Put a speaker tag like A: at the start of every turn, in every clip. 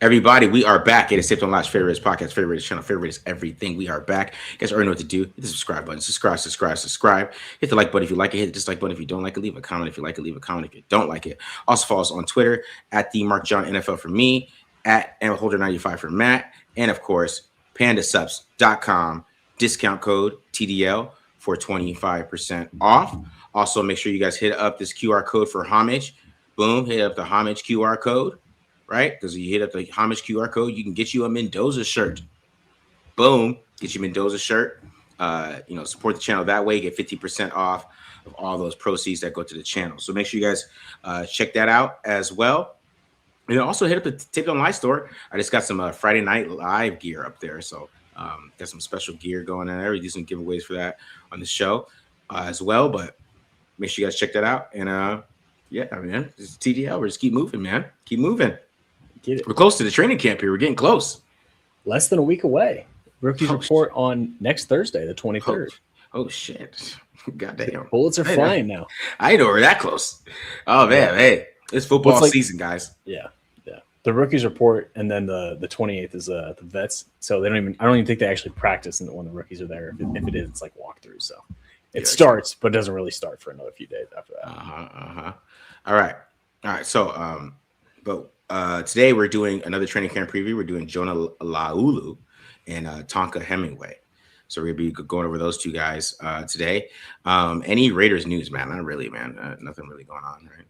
A: Everybody, we are back. It is Taped on Lodge, favorite podcast, favorite channel, favorite is everything. We are back. You guys already know what to do. Hit the subscribe button. Subscribe. Hit the like button if you like it. Hit the dislike button if you don't like it. Leave a comment if you like it. Leave a comment if you don't like it. Also follow us on Twitter at the Mark John NFL for me, at Holder95 for Matt, and of course, pandasubs.com. Discount code TDL for 25% off. Also, make sure you guys hit up this QR code for homage. Boom, hit up the homage QR code. Right? Because you hit up the homage QR code, you can get you a Mendoza shirt. Boom, get you a Mendoza shirt. Support the channel that way. Get 50% off of all those proceeds that go to the channel. So make sure you guys check that out as well. And also hit up the Tapedontlie store. I just got some Friday Night Live gear up there. So got some special gear going on there. We do some giveaways for that on the show as well. But make sure you guys check that out. And man, it's TDL. We're just keep moving, man. Keep moving. We're close to the training camp here. We're getting close.
B: Less than a week away. Rookies report on next Thursday, the 23rd.
A: Oh shit. Goddamn.
B: Bullets are flying now.
A: I know we're that close. Oh man, hey. It's football season, guys.
B: Yeah. The rookies report, and then the 28th is the vets. So I don't even think they actually practice when the rookies are there. If it is, it's like walkthrough. So it starts, but doesn't really start for another few days after that.
A: All right. So today we're doing another training camp preview. We're doing Jonah Lauulu and Tonka Hemingway. So we're going to be going over those two guys today. Any Raiders news, man? Not really, man. Nothing really going on, right?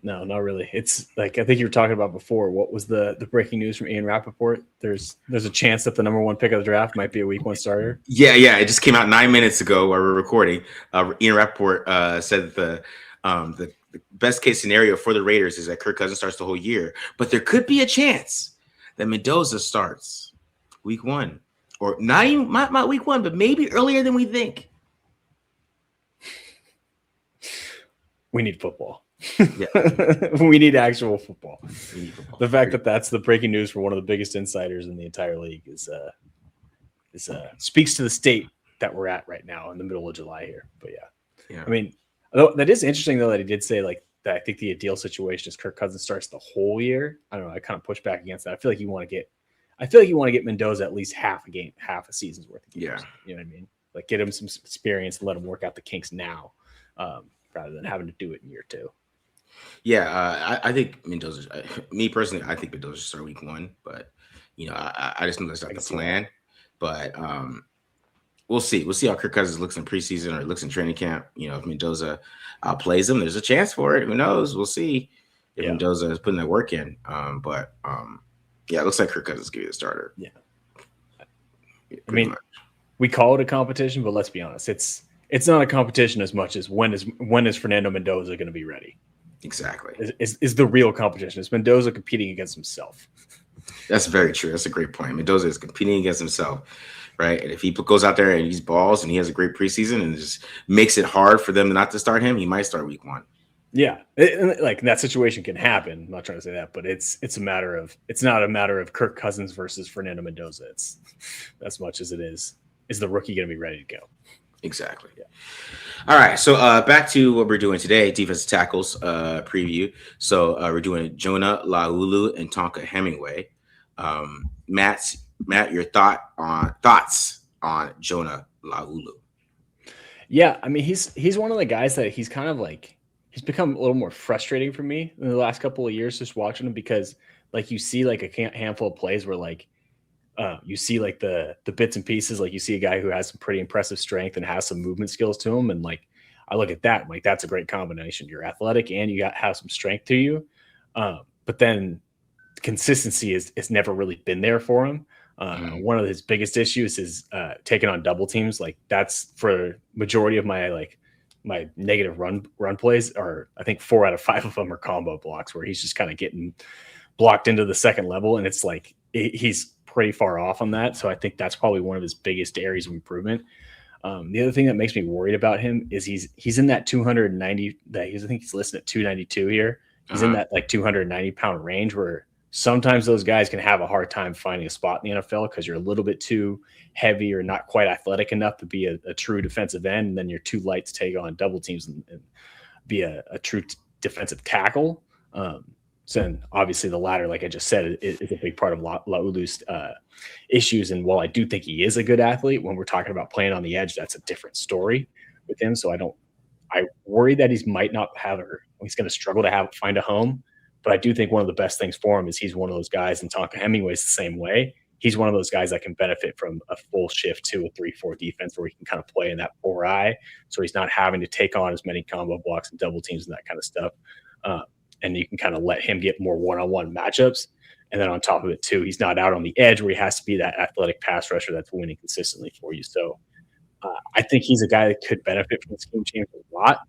B: No, not really. It's like I think you were talking about before. What was the breaking news from Ian Rappaport? There's a chance that the number one pick of the draft might be a week one starter.
A: Yeah. It just came out 9 minutes ago while we're recording. Ian Rappaport said that the best case scenario for the Raiders is that Kirk Cousins starts the whole year, but there could be a chance that Mendoza starts week one, or not even not week one, but maybe earlier than we think.
B: We need football.
A: Yeah.
B: We need actual football. The fact that that's the breaking news for one of the biggest insiders in the entire league is speaks to the state that we're at right now in the middle of July here. But yeah. I mean, that is interesting though that he did say like that. I think the ideal situation is Kirk Cousins starts the whole year. I don't know. I kind of push back against that. I feel like you want to get Mendoza at least half a season's worth of games.
A: Yeah.
B: You know what I mean? Like get him some experience and let him work out the kinks now, rather than having to do it in year two.
A: Yeah, I think Mendoza. Me personally, I think Mendoza should start week one, but I just know that's not the plan. But we'll see. We'll see how Kirk Cousins looks in preseason or looks in training camp. If Mendoza outplays him, there's a chance for it. Who knows? We'll see if Mendoza is putting that work in. But it looks like Kirk Cousins could be the starter.
B: Yeah. I mean, we call it a competition, but let's be honest, it's not a competition as much as when is Fernando Mendoza going to be ready? Exactly. Is the real competition. Is Mendoza competing against himself?
A: That's very true. That's a great point. Mendoza is competing against himself, right? And if he goes out there and he's balls and he has a great preseason and just makes it hard for them not to start him, he might start week one.
B: Yeah, like that situation can happen. I'm not trying to say that, but it's not a matter of Kirk Cousins versus Fernando Mendoza. It's as much as it is the rookie going to be ready to go?
A: Exactly. Yeah. All right. So back to what we're doing today, defensive tackles preview. So we're doing Jonah Lauulu and Tonka Hemingway. Matt, your thoughts on Jonah Lauulu?
B: Yeah, I mean he's one of the guys that he's kind of like he's become a little more frustrating for me in the last couple of years just watching him because like you see like a handful of plays where like you see like the bits and pieces, like you see a guy who has some pretty impressive strength and has some movement skills to him. And like, I look at that, like, that's a great combination. You're athletic and you have some strength to you. But then consistency is never really been there for him. One of his biggest issues is taking on double teams. Like that's for majority of my negative run plays are, I think 4 out of 5 of them are combo blocks where he's just kind of getting blocked into the second level. And it's like, he's pretty far off on that. So I think that's probably one of his biggest areas of improvement. The other thing that makes me worried about him is he's in that 290 I think he's listed at 292 here. He's in that like 290 pound range where sometimes those guys can have a hard time finding a spot in the NFL because you're a little bit too heavy or not quite athletic enough to be a true defensive end. And then you're too light to take on double teams and be a true defensive tackle. So then obviously the latter, like I just said, is a big part of Laulu's issues. And while I do think he is a good athlete, when we're talking about playing on the edge, that's a different story with him. So I worry that he's might not have, or he's going to struggle to find a home. But I do think one of the best things for him is he's one of those guys, and Tonka Hemingway's the same way. He's one of those guys that can benefit from a full shift to a 3-4 defense where he can kind of play in that 4-eye. So he's not having to take on as many combo blocks and double teams and that kind of stuff. And you can kind of let him get more one-on-one matchups. And then on top of it, too, he's not out on the edge where he has to be that athletic pass rusher that's winning consistently for you. So I think he's a guy that could benefit from the scheme change a lot,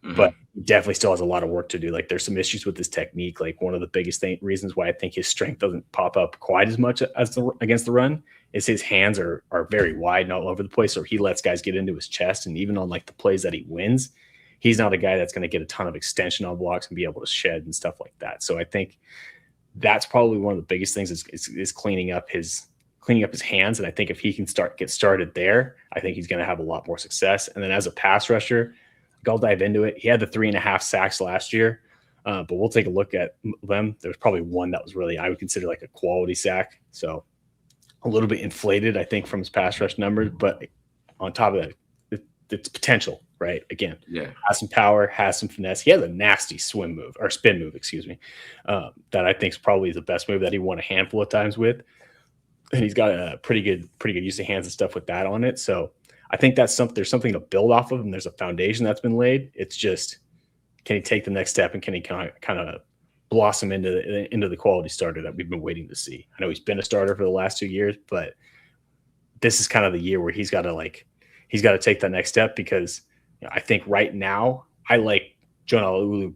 B: but he definitely still has a lot of work to do. Like there's some issues with his technique. Like one of the biggest reasons why I think his strength doesn't pop up quite as much as against the run is his hands are very wide and all over the place. So he lets guys get into his chest. And even on like the plays that he wins, he's not a guy that's going to get a ton of extension on blocks and be able to shed and stuff like that. So I think that's probably one of the biggest things is cleaning up his hands. And I think if he can get started there, I think he's going to have a lot more success. And then as a pass rusher, I'll dive into it. He had the 3.5 sacks last year, but we'll take a look at them. There's probably one that was really, I would consider like a quality sack. So a little bit inflated, I think, from his pass rush numbers, but on top of that, it's potential, right? Again, has some power, has some finesse. He has a nasty spin move, that I think is probably the best move that he won a handful of times with. And he's got a pretty good use of hands and stuff with that on it. So I think there's something to build off of, and there's a foundation that's been laid. It's just, can he take the next step, and can he kind of blossom into the quality starter that we've been waiting to see? I know he's been a starter for the last 2 years, but this is kind of the year where he's got to take that next step, because I think right now I like Jonah Laulu's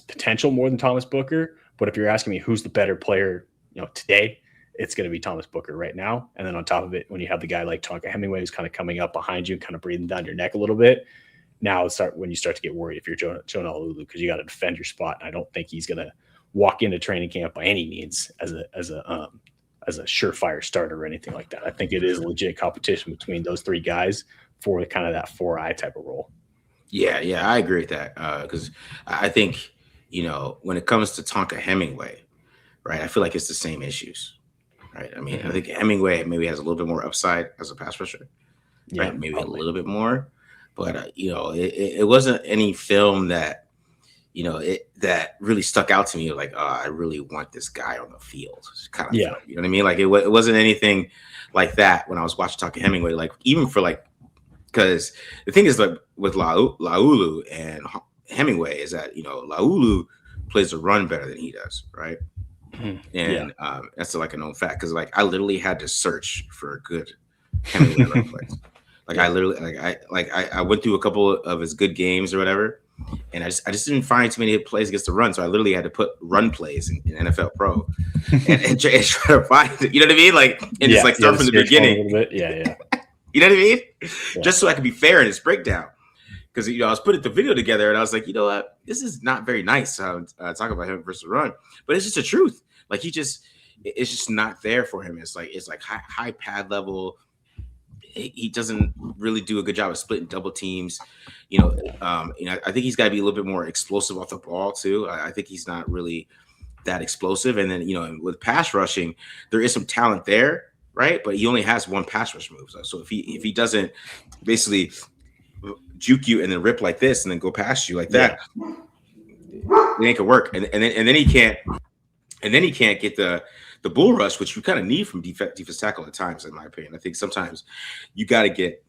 B: potential more than Thomas Booker. But if you're asking me who's the better player, today, it's going to be Thomas Booker right now. And then on top of it, when you have the guy like Tonka Hemingway who's kind of coming up behind you and kind of breathing down your neck a little bit, now when you start to get worried if you're Jonah Lauulu, because you got to defend your spot. And I don't think he's going to walk into training camp by any means as a surefire starter or anything like that. I think it is legit competition between those three guys for kind of that 4-eye type of role.
A: Yeah, I agree with that, because I think, when it comes to Tonka Hemingway, right, I feel like it's the same issues. Right. I mean, I think Hemingway maybe has a little bit more upside as a pass rusher, right? Maybe probably a little bit more, but it wasn't any film that that really stuck out to me. Like, oh, I really want this guy on the field, kind of. Yeah. Film, you know what I mean? Like it wasn't anything like that when I was watching Tonka Hemingway. Like even for because the thing is, like with Laulu and Hemingway is that Laulu plays the run better than he does, right? And that's like a known fact, because I literally had to search for a good Hemingway run plays. I literally I went through a couple of his good games or whatever, and I just didn't find too many plays against the run, so I literally had to put run plays in NFL Pro and try to find it. You know what I mean? And just start from the beginning. A little bit. Yeah. You know what I mean? Yeah. Just so I could be fair in his breakdown. Because I was putting the video together and I was like, you know what, this is not very nice talking about him versus run, but it's just the truth. Like it's just not there for him. It's like high pad level. He doesn't really do a good job of splitting double teams. I think he's got to be a little bit more explosive off the ball too. I think he's not really that explosive. And then with pass rushing, there is some talent there, right? But he only has one pass rush move. So if he doesn't basically juke you and then rip like this and then go past you like that, it ain't gonna work. And then he can't get the bull rush, which you kind of need from defense tackle at times, in my opinion. I think sometimes you got to get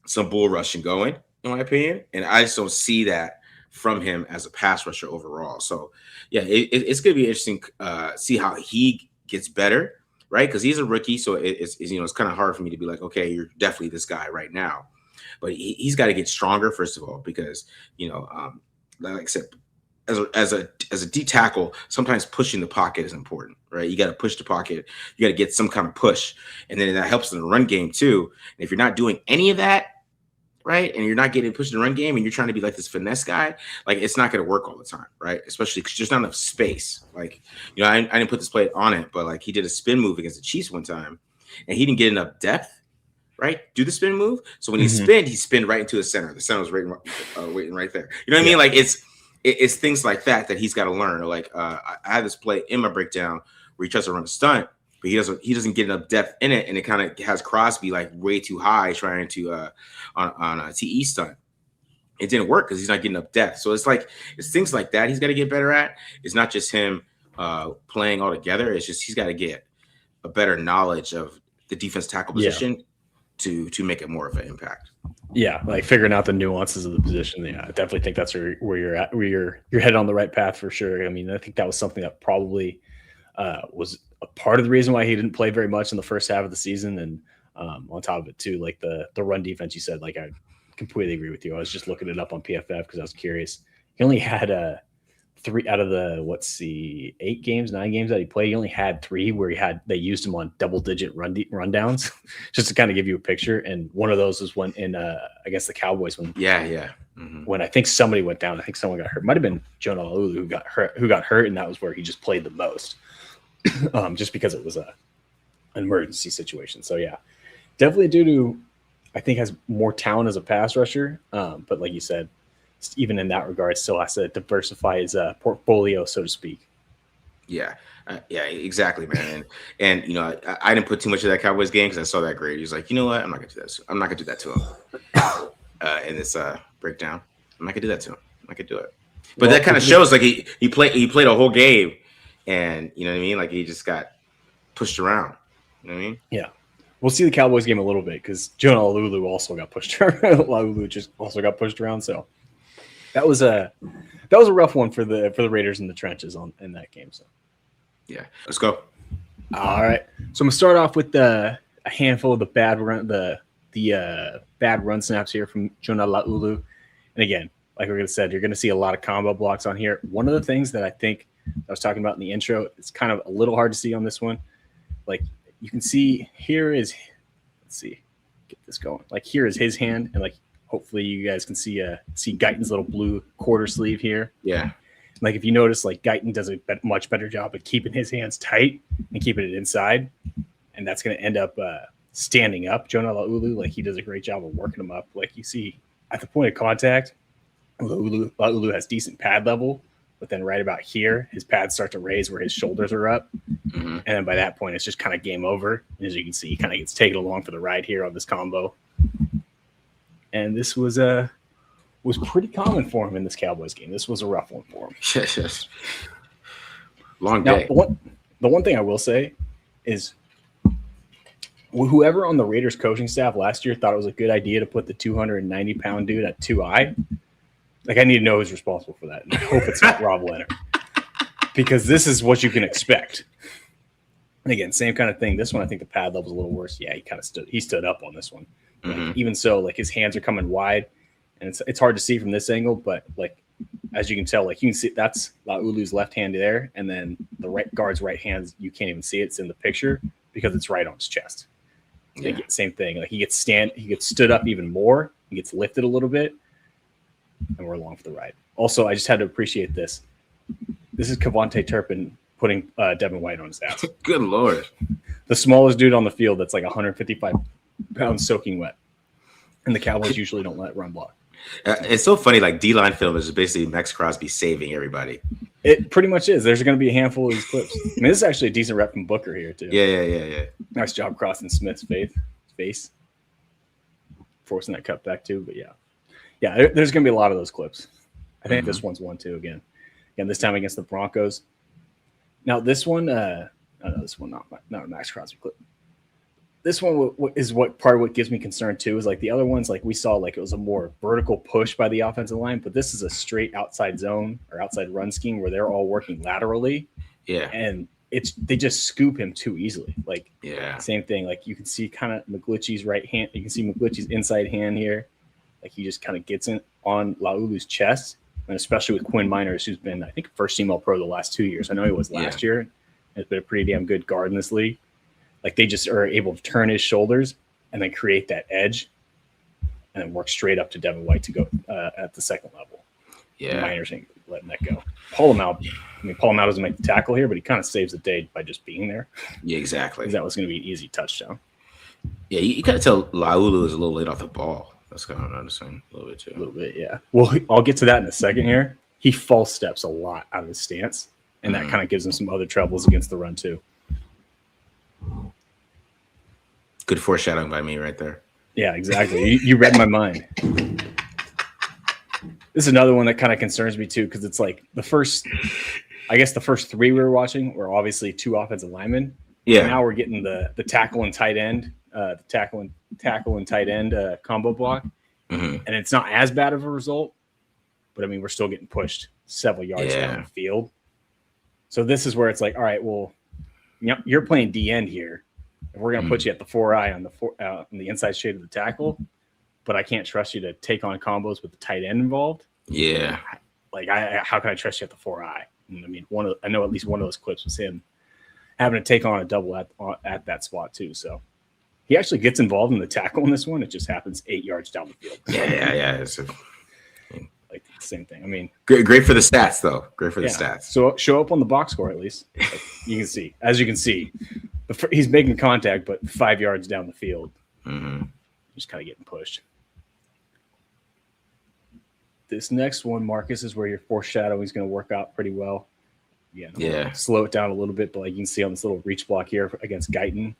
A: some bull rushing going, in my opinion, and I just don't see that from him as a pass rusher overall. So yeah, it's gonna be interesting see how he gets better, right? Because he's a rookie, so it's kind of hard for me to be like, okay, you're definitely this guy right now. But he's got to get stronger, first of all, because like I said, as a D tackle, sometimes pushing the pocket is important, right? You got to push the pocket, you got to get some kind of push, and then that helps in the run game too. And if you're not doing any of that, right, and you're not getting pushed in the run game, and you're trying to be like this finesse guy, it's not going to work all the time, right? Especially because there's not enough space. I didn't put this play on it, but he did a spin move against the Chiefs one time, and he didn't get enough depth. Right, do the spin move. So when he spin right into the center. The center was waiting right there. You know what I mean? it's things like that he's got to learn. Like I had this play in my breakdown where he tries to run a stunt, but he doesn't get enough depth in it, and it kind of has Crosby like way too high trying to on a TE stunt. It didn't work because he's not getting enough depth. So it's things like that he's got to get better at. It's not just him playing all together. It's just he's got to get a better knowledge of the defense tackle position to make it more of an impact.
B: Yeah, like figuring out the nuances of the position. Yeah, I definitely think that's where you're at, where you're headed on the right path for sure. I mean, I think that was something that probably was a part of the reason why he didn't play very much in the first half of the season. And on top of it too, like the run defense, you said, like I completely agree with you. I was just looking it up on PFF because I was curious. He only had 3 out of the 9 games that he played. He only had 3 where they used him on double-digit rundowns, just to kind of give you a picture. And one of those was when in against the Cowboys when when I think somebody went down. I think someone got hurt. Might have been Jonah Lauulu who got hurt, and that was where he just played the most, just because it was an emergency situation. So yeah, definitely due to I think has more talent as a pass rusher, but like you said, even in that regard, still has to diversify his portfolio, so to speak.
A: Yeah, exactly, man. And you know, I didn't put too much of that Cowboys game because I saw that grade. He's like, you know what? I'm not gonna do that. I'm not gonna do that to him in this breakdown. I'm not gonna do that to him. I'm not gonna do it. But that kind of shows like he played a whole game, and you know what I mean. Like he just got pushed around. You know what I mean?
B: Yeah. We'll see the Cowboys game a little bit because Jonah Lauulu also got pushed around. Laulu just also got pushed around. So that was a rough one for the Raiders in the trenches in that game. So
A: yeah, let's go.
B: All right. So I'm gonna start off with a handful of the bad run snaps here from Jonah Lauulu. And again, like we're gonna said, you're gonna see a lot of combo blocks on here. One of the things that I think I was talking about in the intro, it's kind of a little hard to see on this one. Like you can see here is, let's see, get this going. Like here is his hand, and like hopefully you guys can see Guyton's little blue quarter sleeve here.
A: Yeah.
B: Like if you notice, like Guyton does a much better job of keeping his hands tight and keeping it inside, and that's going to end up standing up Jonah Lauulu. Like he does a great job of working him up. Like you see at the point of contact, Laulu has decent pad level, but then right about here, his pads start to raise where his shoulders are up. Mm-hmm. And then by that point, it's just kind of game over. And as you can see, he kind of gets taken along for the ride here on this combo. And this was pretty common for him in this Cowboys game. This was a rough one for him.
A: Yes. Long day.
B: Now, the one thing I will say is whoever on the Raiders coaching staff last year thought it was a good idea to put the 290-pound dude at 2I. Like, I need to know who's responsible for that. And I hope it's not Rob Leonard. Because this is what you can expect. And again, same kind of thing. This one, I think the pad level's a little worse. Yeah, he stood up on this one. Mm-hmm. Like, even so, like his hands are coming wide, and it's hard to see from this angle, but like as you can tell, like you can see that's Laulu's left hand there, and then the right guard's right hand, you can't even see it. It's in the picture because it's right on his chest. Yeah. Same thing. Like he gets stood up even more. He gets lifted a little bit, and we're along for the ride. Also, I just had to appreciate this. This is Cavante Turpin putting Devin White on his ass.
A: Good Lord.
B: The smallest dude on the field that's like 155 pounds soaking wet. And the Cowboys usually don't let run block.
A: It's so funny. Like D-line film is basically Max Crosby saving everybody.
B: It pretty much is. There's going to be a handful of these clips. I mean, this is actually a decent rep from Booker here, too.
A: Yeah.
B: Nice job crossing Smith's face. Forcing that cut back, too. But yeah, there's going to be a lot of those clips. I think this one's one, too, again, this time against the Broncos. Now, this one, this one, not a Max Crosby clip. This one is part of what gives me concern too. Is like the other ones, like we saw, like it was a more vertical push by the offensive line, but this is a straight outside zone or outside run scheme where they're all working laterally. Yeah, and they just scoop him too easily. Like same thing. Like you can see kind of McGlinchey's right hand. You can see McGlinchey's inside hand here. Like he just kind of gets in on Laulu's chest, and especially with Quinn Miners, who's been I think first team All Pro the last 2 years. I know he was last year. Has been a pretty damn good guard in this league. Like they just are able to turn his shoulders and then create that edge and then work straight up to Devin White to go at the second level. Yeah. The Miners ain't letting that go. Paul Lamau doesn't make the tackle here, but he kind of saves the day by just being there.
A: Yeah, exactly.
B: That was going to be an easy touchdown.
A: Yeah, you kind of tell Laulu is a little late off the ball. That's kind of understanding a little bit too.
B: A little bit, yeah. Well, I'll get to that in a second here. he false steps a lot out of his stance, and that kind of gives him some other troubles against the run too.
A: Good foreshadowing by me right there.
B: Yeah, exactly. You read my mind. This is another one that kind of concerns me too, because it's like the first 3 we were watching were obviously 2 offensive linemen.
A: Yeah.
B: And now we're getting the tackle and tight end, tackle and tight end combo block, and it's not as bad of a result, but I mean we're still getting pushed several yards down the field. So this is where it's like, all right, well, you're playing D end here. We're going to put you at the 4-eye on the inside shade of the tackle, but I can't trust you to take on combos with the tight end involved.
A: Yeah.
B: Like, how can I trust you at the 4-eye? And I mean, I know at least one of those clips was him having to take on a double at that spot too. So he actually gets involved in the tackle in this one. It just happens 8 yards down the field.
A: Yeah. It's
B: like the same thing. I mean,
A: great for the stats though. Great for the stats.
B: So show up on the box score at least. Like you can see, he's making contact, but 5 yards down the field, just kind of getting pushed. This next one, Marcus, is where your foreshadowing is going to work out pretty well. Yeah. Slow it down a little bit, but like you can see on this little reach block here against Guyton,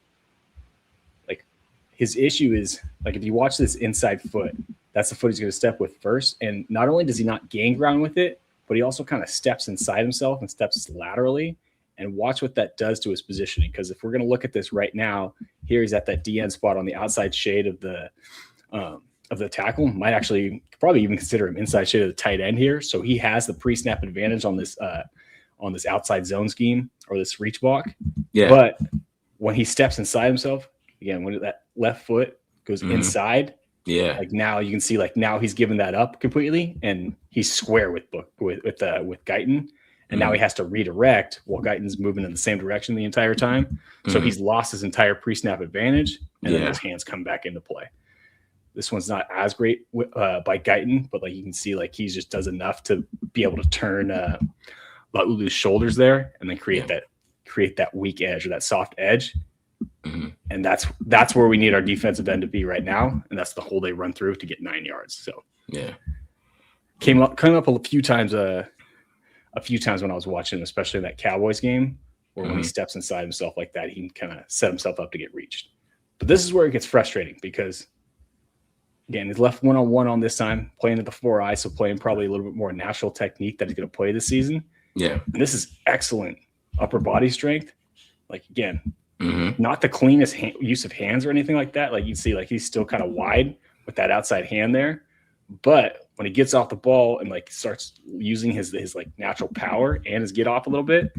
B: like his issue is like if you watch this inside foot, that's the foot he's going to step with first. And not only does he not gain ground with it, but he also kind of steps inside himself and steps laterally. And watch what that does to his positioning. Because if we're going to look at this right now, here he's at that DN spot on the outside shade of the tackle. Might actually probably even consider him inside shade of the tight end here. So he has the pre-snap advantage on this outside zone scheme or this reach block. Yeah. But when he steps inside himself, again, when that left foot goes inside, like now you can see like now he's given that up completely, and he's square with Guyton. And now he has to redirect while Guyton's moving in the same direction the entire time. So he's lost his entire pre-snap advantage, and then his hands come back into play. This one's not as great by Guyton, but like you can see, like he just does enough to be able to turn Laulu's shoulders there, and then create that weak edge or that soft edge. And that's where we need our defensive end to be right now, and that's the hole they run through to get 9 yards. So came up a few times. A few times when I was watching, especially in that Cowboys game, where when he steps inside himself like that, he can kind of set himself up to get reached. But this is where it gets frustrating because, again, he's left one-on-one on this time, playing at the 4-eye, so playing probably a little bit more natural technique that he's going to play this season. Yeah. And this is excellent upper body strength. Like, again, not the cleanest use of hands or anything like that. Like, you see, like, he's still kind of wide with that outside hand there. But when he gets off the ball and like starts using his like natural power and his get off a little bit,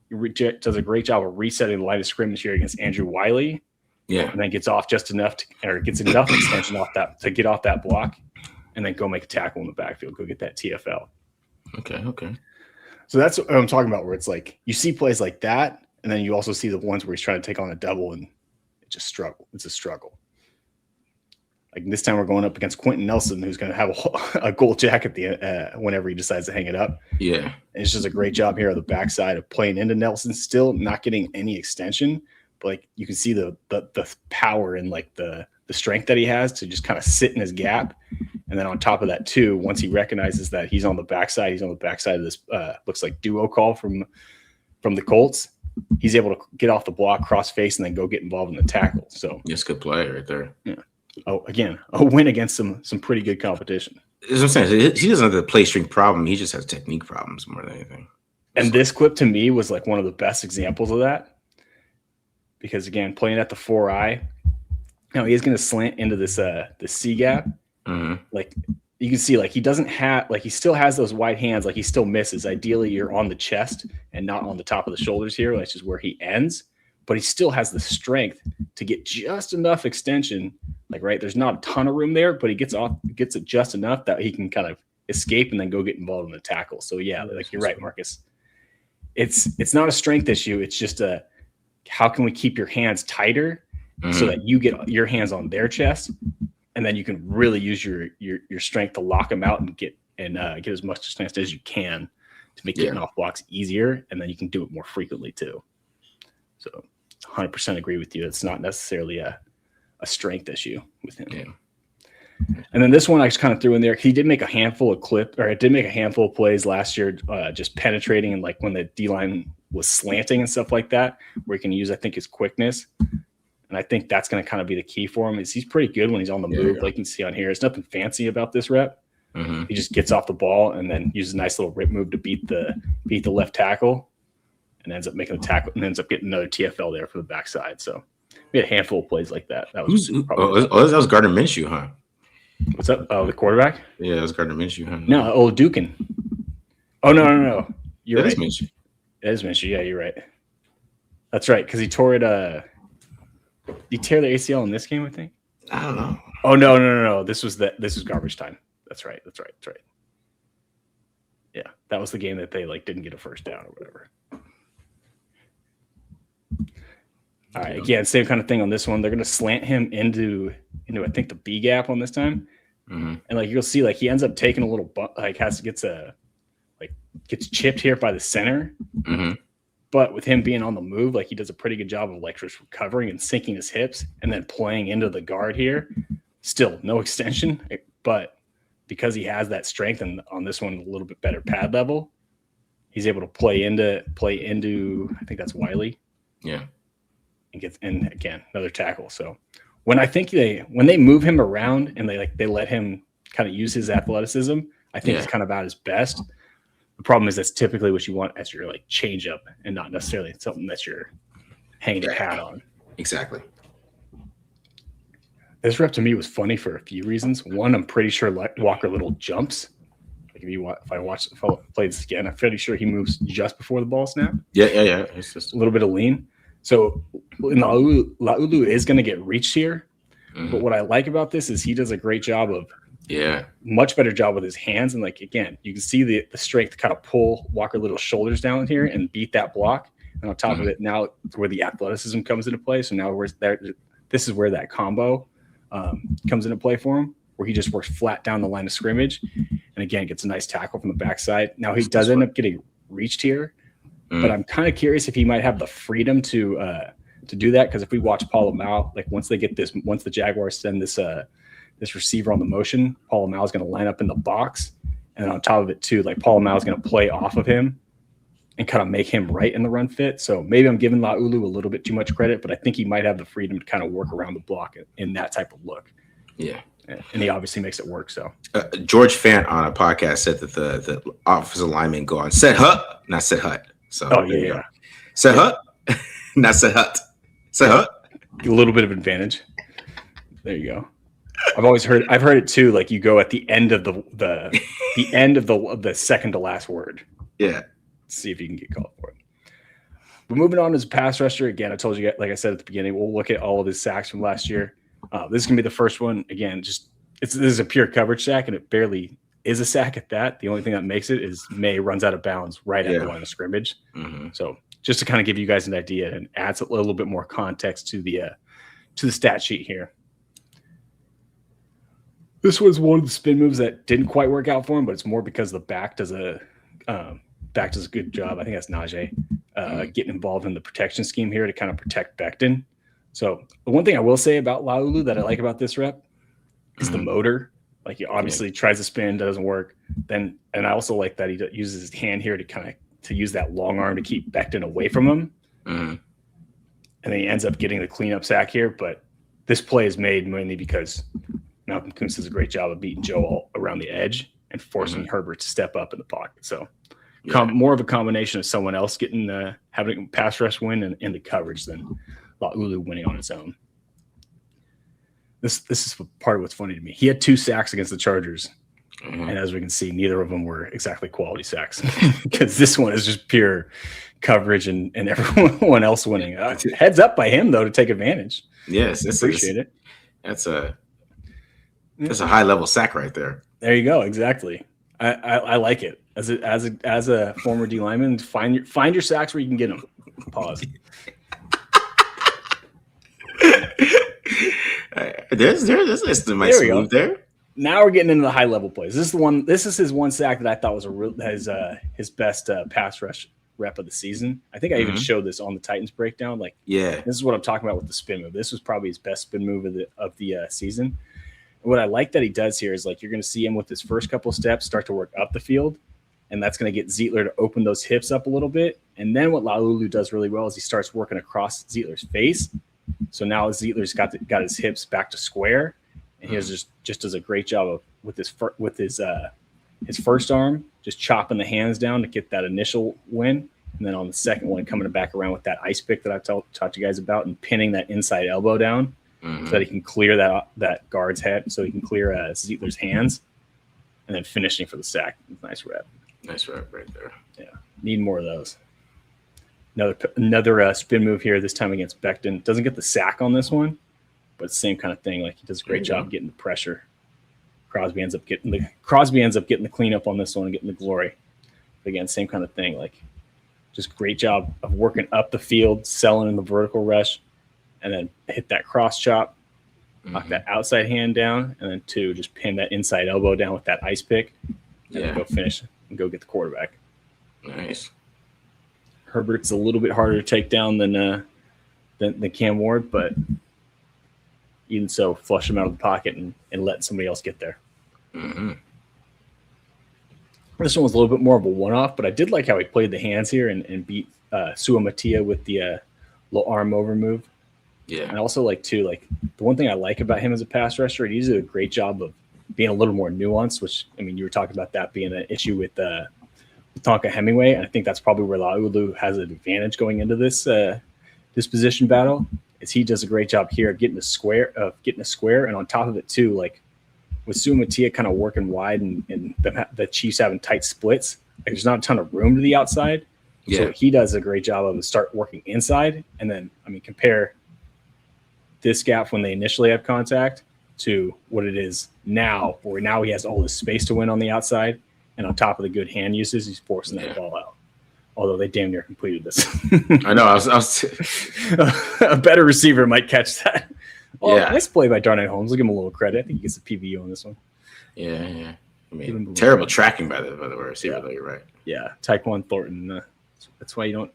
B: he does a great job of resetting the line of scrimmage here against Andrew Wiley. Yeah, and then gets off just enough gets enough extension off that to get off that block, and then go make a tackle in the backfield, go get that TFL. Okay. So that's what I'm talking about, where it's like you see plays like that, and then you also see the ones where he's trying to take on a double and it just struggle. It's a struggle. Like this time we're going up against Quentin Nelson, who's going to have a gold jack at the whenever he decides to hang it up. Yeah. And it's just a great job here on the backside of playing into Nelson, still not getting any extension, but like you can see the power and like the strength that he has to just kind of sit in his gap. And then on top of that too, once he recognizes that he's on the backside of this looks like duo call from the Colts, he's able to get off the block, cross face, and then go get involved in the tackle. So
A: yes, good play right there.
B: Yeah. Oh, again, a win against some pretty good competition.
A: That's what I'm saying. He doesn't have the play string problem. He just has technique problems more than anything.
B: And this clip to me was like one of the best examples of that. Because again, playing at the 4-eye, he's going to slant into this the C gap. Like you can see, like he doesn't have, like he still has those wide hands, like he still misses. Ideally, you're on the chest and not on the top of the shoulders here, which is where he ends. But he still has the strength to get just enough extension. Like, right, there's not a ton of room there, but he gets it just enough that he can kind of escape and then go get involved in the tackle. So yeah, like you're right, Marcus. It's not a strength issue. It's just how can we keep your hands tighter so that you get your hands on their chest, and then you can really use your strength to lock them out and get as much strength as you can to make getting off blocks easier, and then you can do it more frequently too. So 100% agree with you. It's not necessarily a strength issue with him. Yeah. And then this one I just kind of threw in there. He did make a handful of plays last year, just penetrating and like when the D-line was slanting and stuff like that, where he can use, I think, his quickness. And I think that's going to kind of be the key for him. Is he's pretty good when he's on the move, like you can see on here. There's nothing fancy about this rep. He just gets off the ball and then uses a nice little rip move to beat the left tackle, and ends up making the tackle and ends up getting another TFL there for the backside. So we had a handful of plays like that. That was
A: that was Gardner Minshew, huh?
B: What's up? Oh, the quarterback?
A: Yeah, that was Gardner Minshew, huh?
B: No, old Dukin. Oh no. You're right.
A: That is Minshew.
B: It is Minshew. Yeah, you're right. That's right, because he tore it. Did he tear the ACL in this game? I think.
A: I don't know.
B: Oh no. This was garbage time. That's right. Yeah, that was the game that they like didn't get a first down or whatever. All right, again, same kind of thing on this one. They're going to slant him into I think the B gap on this time, and like you'll see, like he ends up taking a little gets chipped here by the center. But with him being on the move, like he does a pretty good job of like just recovering and sinking his hips and then playing into the guard here. Still no extension, but because he has that strength and on this one a little bit better pad level, he's able to play into I think that's Wiley.
A: Yeah.
B: And again, another tackle. So when they move him around and they let him kind of use his athleticism, I think it's kind of at his best. The problem is that's typically what you want as your like change up and not necessarily something that you're hanging your hat on.
A: Exactly.
B: This rep to me was funny for a few reasons. One, I'm pretty sure Walker Little jumps. Like if I play this again, I'm pretty sure he moves just before the ball snap.
A: Yeah. It's just
B: a little bit of lean. So Laulu is going to get reached here. But what I like about this is he does a great job of much better job with his hands. And like, again, you can see the strength to kind of pull Walker Little's shoulders down here and beat that block. And on top of it, now where the athleticism comes into play. So now this is where that combo comes into play for him, where he just works flat down the line of scrimmage. And again, gets a nice tackle from the backside. Now he does end up getting reached here, but I'm kind of curious if he might have the freedom to do that. Because if we watch Paul Lamau, like once the Jaguars send this receiver on the motion, Paul Lamau is going to line up in the box. And on top of it too, like Paul Lamau is going to play off of him and kind of make him right in the run fit. So maybe I'm giving Laulu a little bit too much credit, but I think he might have the freedom to kind of work around the block in that type of look. Yeah. And he obviously makes it work. So
A: George Fant on a podcast said that the offensive linemen go on set hut, not set hut. So set hut, not set hut. Set hut.
B: A little bit of advantage. There you go. I've heard it too. Like you go at the end of the end of the second to last word.
A: Yeah.
B: See if you can get called for it. But moving on as a pass rusher, again, I told you, like I said at the beginning, we'll look at all of his sacks from last year. This is going to be the first one. Again, this is a pure coverage sack, and it barely is a sack at that. The only thing that makes it is May runs out of bounds right at the line of scrimmage. So just to kind of give you guys an idea and adds a little bit more context to the stat sheet here. This was one of the spin moves that didn't quite work out for him, but it's more because the back does a good job. I think that's Najee getting involved in the protection scheme here to kind of protect Becton. So the one thing I will say about Laulu that I like about this rep is the motor. Like he obviously tries to spin, doesn't work. And I also like that he uses his hand here to use that long arm to keep Becton away from him. And then he ends up getting the cleanup sack here. But this play is made mainly because Malcolm Kuntz does a great job of beating Joe all around the edge and forcing Herbert to step up in the pocket. So more of a combination of someone else getting having a pass rush win and the coverage than Laulu winning on his own. This is part of what's funny to me. He had 2 sacks against the Chargers, and as we can see, neither of them were exactly quality sacks because this one is just pure coverage and everyone else winning. Heads up by him though to take advantage.
A: Yes,
B: appreciate it.
A: That's a high level sack right there.
B: There you go. Exactly. I like it. As a former D lineman, find your sacks where you can get them. Pause.
A: There's a nice move there.
B: Now we're getting into the high level plays. This is his one sack that I thought was his best pass rush rep of the season. I think I even showed this on the Titans breakdown. This is what I'm talking about with the spin move. This was probably his best spin move of the season. What I like that he does here is like you're going to see him with his first couple steps start to work up the field, and that's going to get Zietler to open those hips up a little bit. And then what Laulu does really well is he starts working across Zietler's face. So now Zietler's got his hips back to square, and he just does a great job of with his first arm just chopping the hands down to get that initial win. And then on the second one, coming back around with that ice pick that I've talked you guys about and pinning that inside elbow down so that he can clear that guard's head, so he can clear Zietler's hands, and then finishing for the sack. Nice rep.
A: Nice rep right there.
B: Yeah, need more of those. Another spin move here, this time against Becton. Doesn't get the sack on this one, but same kind of thing. Like he does a great job getting the pressure. Crosby ends up getting the cleanup on this one and getting the glory. But again, same kind of thing. Like just great job of working up the field, selling in the vertical rush, and then hit that cross chop, knock that outside hand down, and then two, just pin that inside elbow down with that ice pick, and then go finish and go get the quarterback.
A: Nice.
B: Herbert's a little bit harder to take down than Cam Ward, but even so, flush him out of the pocket and let somebody else get there. This one was a little bit more of a one-off, but I did like how he played the hands here and beat Suamatia with the little arm over move.
A: Yeah.
B: And also the one thing I like about him as a pass rusher, he does a great job of being a little more nuanced, which, I mean, you were talking about that being an issue with Tonka Hemingway, and I think that's probably where Laulu has an advantage going into this position battle. Is he does a great job here of getting a square, and on top of it too, like with Suamatia kind of working wide and the Chiefs having tight splits, like there's not a ton of room to the outside. Yeah. So he does a great job of start working inside, and then compare this gap when they initially have contact to what it is now, where now he has all this space to win on the outside. And on top of the good hand uses, he's forcing that ball out. Although they damn near completed this.
A: I know. I was
B: a better receiver might catch that. Well, nice play by Darnell Holmes. I'll give him a little credit. I think he gets a PBU on this one.
A: Yeah. I mean, terrible tracking by the receiver, though. You're right.
B: Yeah, Tyquan Thornton. That's why you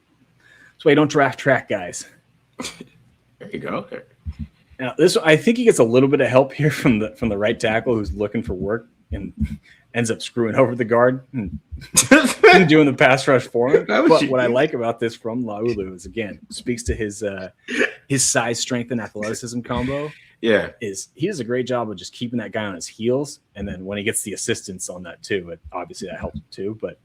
B: don't draft track guys.
A: There you go. Okay.
B: Now this, I think he gets a little bit of help here from the right tackle who's looking for work and ends up screwing over the guard and doing the pass rush for him. But what I like about this from Laulu is, again, speaks to his size, strength, and athleticism combo.
A: Yeah.
B: Is he does a great job of just keeping that guy on his heels. And then when he gets the assistance on that too, obviously that helps too. But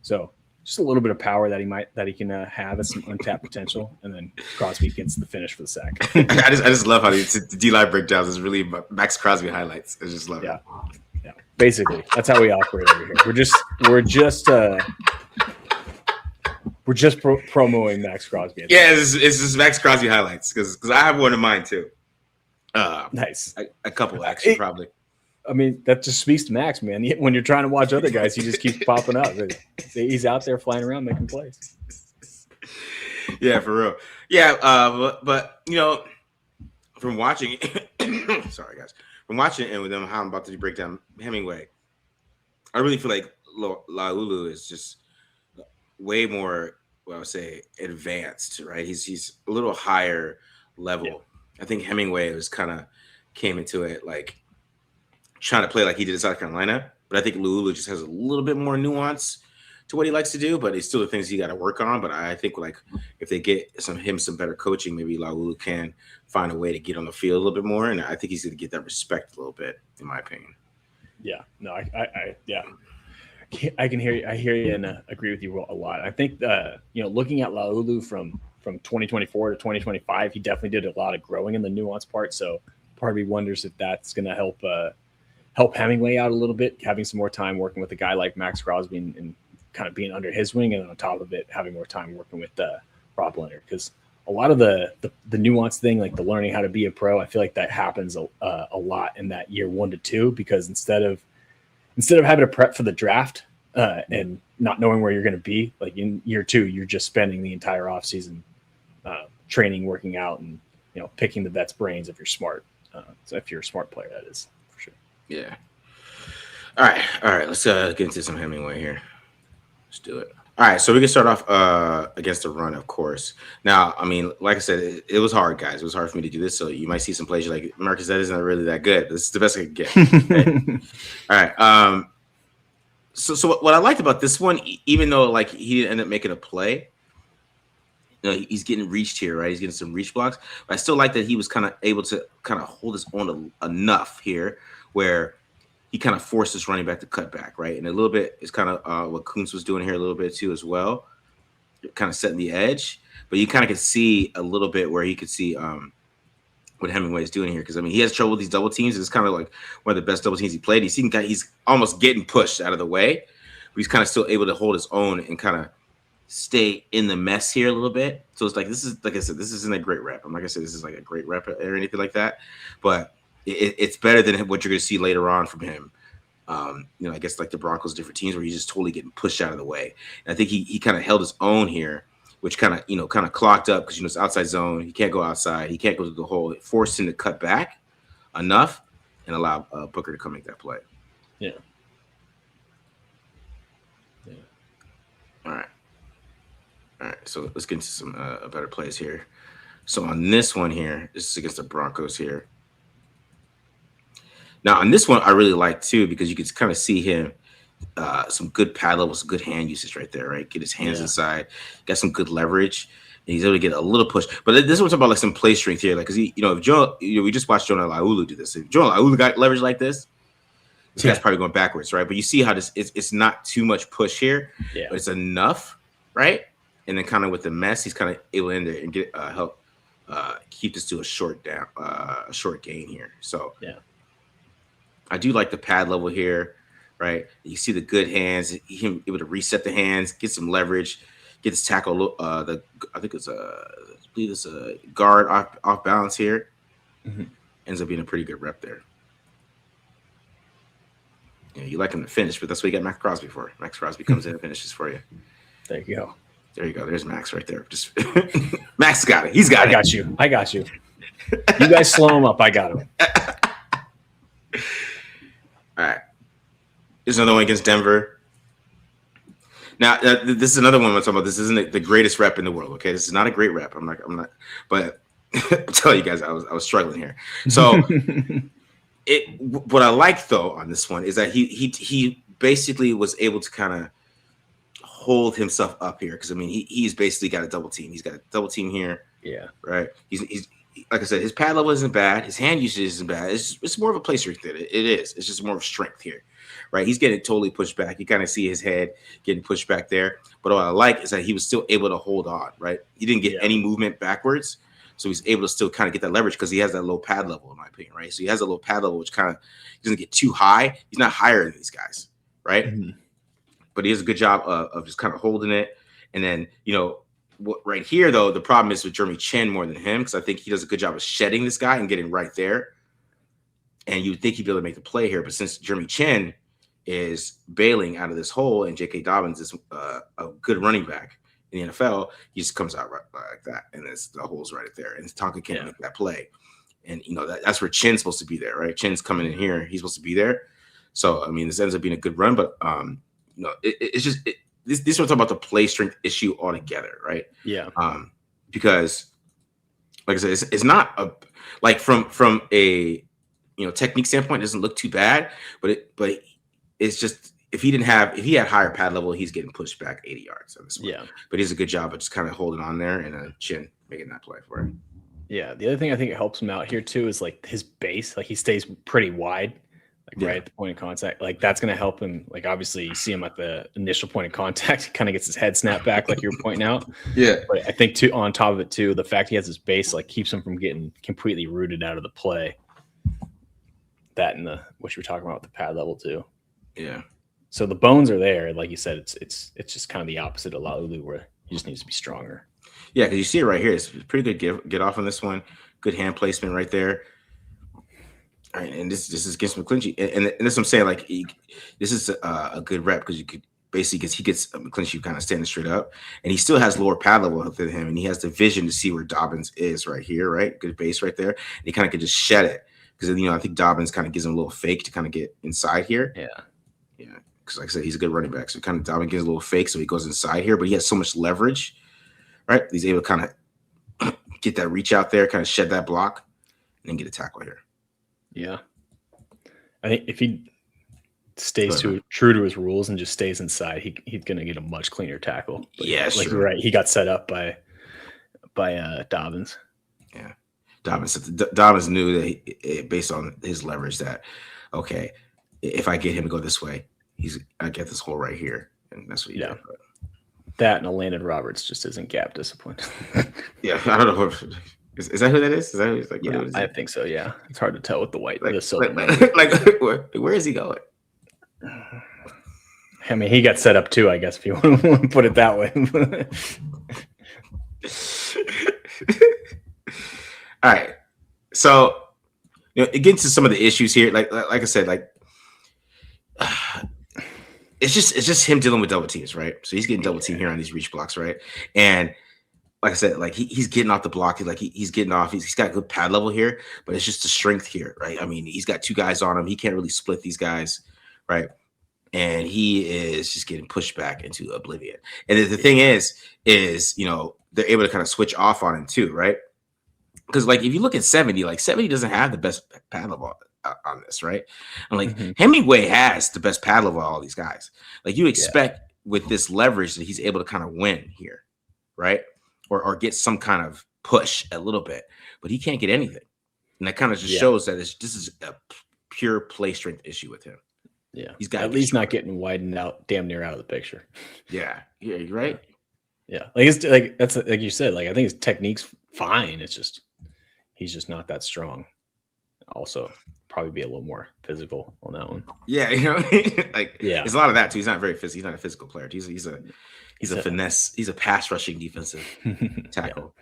B: so just a little bit of power that he can have as some untapped potential. And then Crosby gets the finish for the sack.
A: I just love how the D-line breakdowns is really Max Crosby highlights. I just love it.
B: Yeah, basically, that's how we operate over here. We're just promoting Max Crosby.
A: Yeah, it's just Max Crosby highlights because I have one of mine too.
B: Nice,
A: a couple actually, probably.
B: I mean, that just speaks to Max, man. When you're trying to watch other guys, he just keeps popping up. He's out there flying around making plays.
A: Yeah, for real. Yeah, but from watching, sorry guys. From watching it with them, how I'm about to break down Hemingway, I really feel like Laulu is just way more, I would say, advanced, right? He's a little higher level. Yeah. I think Hemingway came into it like trying to play like he did in South Carolina, but I think Laulu just has a little bit more nuance to what he likes to do, but it's still the things he got to work on. But I think like if they get some better coaching, maybe Laulu can find a way to get on the field a little bit more, and I think he's going to get that respect a little bit, in my opinion.
B: Yeah, no, I can hear you. I hear you and agree with you a lot. I think looking at Laulu from 2024 to 2025, he definitely did a lot of growing in the nuance part. So part of me wonders if that's going to help Hemingway out a little bit, having some more time working with a guy like Max Crosby and kind of being under his wing, and on top of it, having more time working with Rob Leonard, because a lot of the nuance thing, like the learning how to be a pro, I feel like that happens a lot in that year 1 to 2, because instead of having to prep for the draft and not knowing where you're going to be, like in year 2, you're just spending the entire offseason training, working out, and picking the vet's brains if you're smart. So if you're a smart player, that is for sure.
A: Yeah. All right. Let's get into some Hemingway here. Let's do it. All right, so we can start off against the run, of course. Now, I mean, like I said, it was hard, guys. It was hard for me to do this. So you might see some plays you're like, Marcus, that isn't really that good. This is the best I can get. Right? All right. So what I liked about this one, even though like he didn't end up making a play, he's getting reached here, right? He's getting some reach blocks, but I still like that he was kind of able to kind of hold his own enough here, where he kind of forced his running back to cut back, right? And a little bit is kind of what Kuntz was doing here a little bit too as well, kind of setting the edge. But you kind of could see a little bit where he could see what Hemingway is doing here, because I mean he has trouble with these double teams. It's kind of like one of the best double teams he played. He's almost getting pushed out of the way, but he's kind of still able to hold his own and kind of stay in the mess here a little bit. So it's like, this is, like I said, this isn't a great rep. I'm like I said, this is like a great rep or anything like that, but it's better than what you're going to see later on from him. I guess like the Broncos, different teams where he's just totally getting pushed out of the way. And I think he kind of held his own here, which kind of clocked up because it's outside zone. He can't go outside. He can't go to the hole. It forced him to cut back enough and allow Booker to come make that play.
B: Yeah.
A: All right. So let's get into some better plays here. So on this one here, this is against the Broncos here. Now on this one, I really like too, because you can kind of see him, some good pad levels, some good hand usage right there, right? Get his hands inside, got some good leverage, and he's able to get a little push. But this one's about like some play strength here, like because we just watched Jonah Lauulu do this. If Jonah Lauulu got leverage like this guy's probably going backwards, right? But you see how it's not too much push here, but it's enough, right? And then kind of with the mess, he's kind of able in there and get help keep this to a short gain here. So I do like the pad level here, right? You see the good hands, him able to reset the hands, get some leverage, get this tackle. I think it's a guard off balance here. Mm-hmm. Ends up being a pretty good rep there. Yeah, you like him to finish, but that's what you got Max Crosby for. Max Crosby comes in and finishes for you.
B: There you go.
A: There you go. There's Max right there. Just Max got it. He's got it.
B: I got you. You guys slow him up. I got him.
A: All right. There's another one against Denver. Now, this is another one I'm talking about. This isn't the greatest rep in the world. Okay, this is not a great rep. I'm not. But I'll tell you guys, I was struggling here. So, what I like though on this one is that he basically was able to kind of hold himself up here, because I mean he's basically got a double team. He's got a double team here. Yeah. Right. He's like I said, his pad level isn't bad. His hand usage isn't bad. It's more of a play strength. It is. It's just more of strength here. Right. He's getting totally pushed back. You kind of see his head getting pushed back there. But what I like is that he was still able to hold on. Right. He didn't get any movement backwards. So he's able to still kind of get that leverage because he has that low pad level, in my opinion. Right. So he has a low pad level, which kind of doesn't get too high. He's not higher than these guys. Right. Mm-hmm. But he does a good job of just kind of holding it. And then, right here, though, the problem is with Jeremy Chin more than him, because I think he does a good job of shedding this guy and getting right there. And you'd think he'd be able to make the play here. But since Jeremy Chin is bailing out of this hole and J.K. Dobbins is a good running back in the NFL, he just comes out right like that. And the hole's right there. And Tonka can't make that play. And, that's where Chin's supposed to be there, right? Chin's coming in here. He's supposed to be there. So, I mean, this ends up being a good run. But, it's just this we're talking about the play strength issue altogether, right? Yeah. Because, like I said, it's not like from a technique standpoint, it doesn't look too bad, but it's just if he had higher pad level, he's getting pushed back 80 yards on this one. Yeah. But he does a good job of just kind of holding on there and Chin making that play for him.
B: Yeah. The other thing I think it helps him out here too is like his base, like he stays pretty wide. Right at the point of contact, like that's going to help him. Like obviously, you see him at the initial point of contact, he kind of gets his head snapped back, like you were pointing out. Yeah, but I think too, on top of it too, the fact he has his base like keeps him from getting completely rooted out of the play. That and what you were talking about with the pad level too. Yeah. So the bones are there, like you said. It's just kind of the opposite of Laulu, where he just needs to be stronger.
A: Yeah, because you see it right here. It's pretty good get off on this one. Good hand placement right there. All right, and this is against McClinchy, and this is what I'm saying. Like, this is a good rep because you could basically because he gets McClinchy kind of standing straight up, and he still has lower pad level than him, and he has the vision to see where Dobbins is right here, right? Good base right there, and he kind of could just shed it because I think Dobbins kind of gives him a little fake to kind of get inside here. Yeah, because like I said, he's a good running back. So kind of Dobbin gets a little fake, so he goes inside here, but he has so much leverage, right? He's able to kind of get that reach out there, kind of shed that block, and then get a tackle here.
B: Yeah. I think if he stays true to his rules and just stays inside, he's going to get a much cleaner tackle. But
A: yeah,
B: like you're right. He got set up by Dobbins.
A: Yeah. Dobbins knew that based on his leverage that, okay, if I get him to go this way, I get this hole right here. And that's what he did.
B: That and a Landon Roberts just isn't gap discipline.
A: Yeah, I don't know. Is that who that is? Is that who, like,
B: yeah, I think so. Yeah, it's hard to tell with the white, the silver.
A: Where is he going?
B: I mean, he got set up too, I guess, if you want to put it that way.
A: All right, so it gets to some of the issues here. Like I said, it's just him dealing with double teams, right? So he's getting double team here on these reach blocks, right? And like I said, like he's getting off the block. He's getting off. He's got good pad level here, but it's just the strength here, right? I mean, he's got two guys on him. He can't really split these guys, right? And he is just getting pushed back into oblivion. And the thing is they're able to kind of switch off on him too, right? Because like if you look at 70, like 70 doesn't have the best pad level on this, right? And like Hemingway has the best pad level of all these guys. Like you expect with this leverage that he's able to kind of win here, right? Or get some kind of push a little bit, but he can't get anything. And that kind of just shows that this is a pure play strength issue with him.
B: Yeah.
A: He's got
B: at least not getting widened out, damn near out of the picture.
A: Yeah. Yeah. You're right.
B: Yeah. Like it's like, that's like you said, like, I think his technique's fine. It's just, he's just not that strong. Also probably be a little more physical on that one.
A: Yeah. There's a lot of that too. He's not very physical. He's not a physical player. He's a finesse. He's a pass rushing defensive tackle.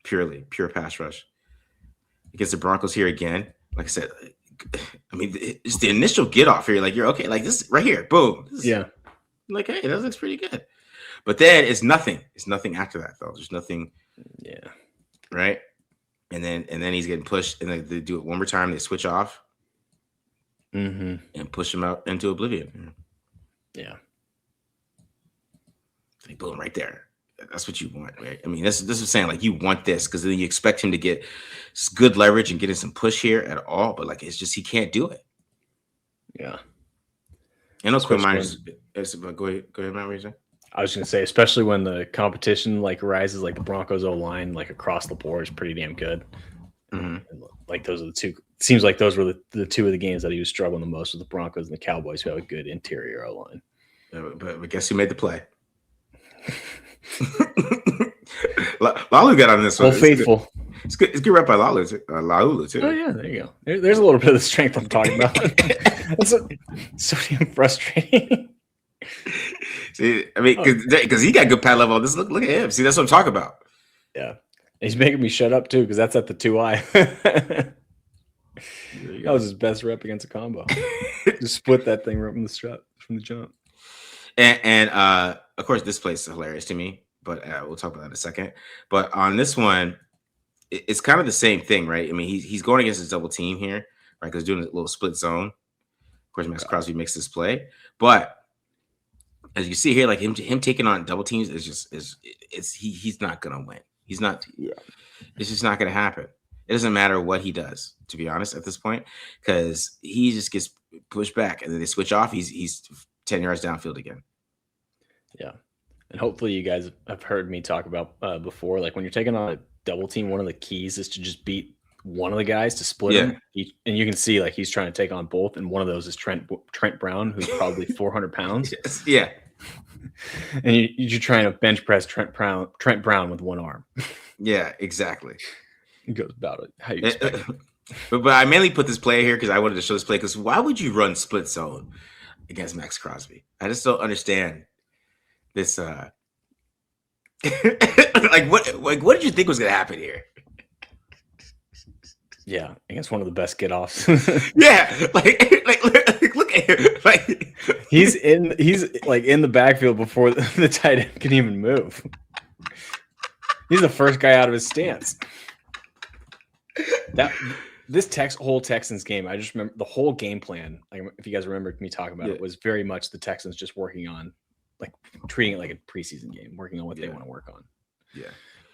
A: Pure pass rush. Against the Broncos here again. Like I said, I mean, it's the initial get off here. Like you're okay. Like this right here. Boom. Like, hey, that looks pretty good. But then it's nothing. It's nothing after that though. There's nothing.
B: Yeah. Right.
A: And then he's getting pushed, and they do it one more time. They switch off. And push him out into oblivion.
B: Yeah.
A: Like boom, right there. That's what you want, right? I mean, this is saying like you want this because then you expect him to get good leverage and getting some push here at all, but like it's just he can't do it.
B: Yeah.
A: And those quick minors. Go ahead, Matt. What you say?
B: I was going to say, especially when the competition like rises, like the Broncos O line, like across the board, is pretty damn good. Like those are the two. Seems like those were the two of the games that he was struggling the most with the Broncos and the Cowboys, who have a good interior O line.
A: But guess who made the play? Laulu got on this one.
B: Well, faithful.
A: It's good rep by Laulu too.
B: Oh yeah, there you go. There's a little bit of the strength I'm talking about. That's so damn frustrating.
A: See, I mean, because he got good pad level. This look at him. See, that's what I'm talking about.
B: Yeah, he's making me shut up too because that's at the 2i. That was his best rep against a combo. Just split that thing right from the jump.
A: And of course, this place is hilarious to me, but we'll talk about that in a second. But on this one, it's kind of the same thing, right? I mean, he's going against his double team here, right? Because doing a little split zone. Of course, Max Crosby makes this play, but as you see here, like him taking on double teams he's not gonna win. He's not. Yeah. It's just not gonna happen. It doesn't matter what he does, to be honest, at this point, because he just gets pushed back, and then they switch off. He's 10 yards downfield again.
B: Yeah, and hopefully you guys have heard me talk about before. Like when you're taking on a double team, one of the keys is to just beat one of the guys to split him. And you can see like he's trying to take on both, and one of those is Trent Brown, who's probably 400 pounds.
A: Yes. Yeah.
B: And you're trying to bench press Trent Brown with one arm.
A: Yeah, exactly.
B: It goes about it how you expect.
A: But I mainly put this play here because I wanted to show this play. Because why would you run split zone against Max Crosby? I just don't understand this. Like what did you think was going to happen here?
B: Yeah, against one of the best get-offs.
A: Yeah, like look at him. Like
B: he's like in the backfield before the tight end can even move. He's the first guy out of his stance. this whole Texans game, I just remember the whole game plan. Like, if you guys remember me talking about it, was very much the Texans just working on, like, treating it like a preseason game, working on what they want to work on.
A: Yeah,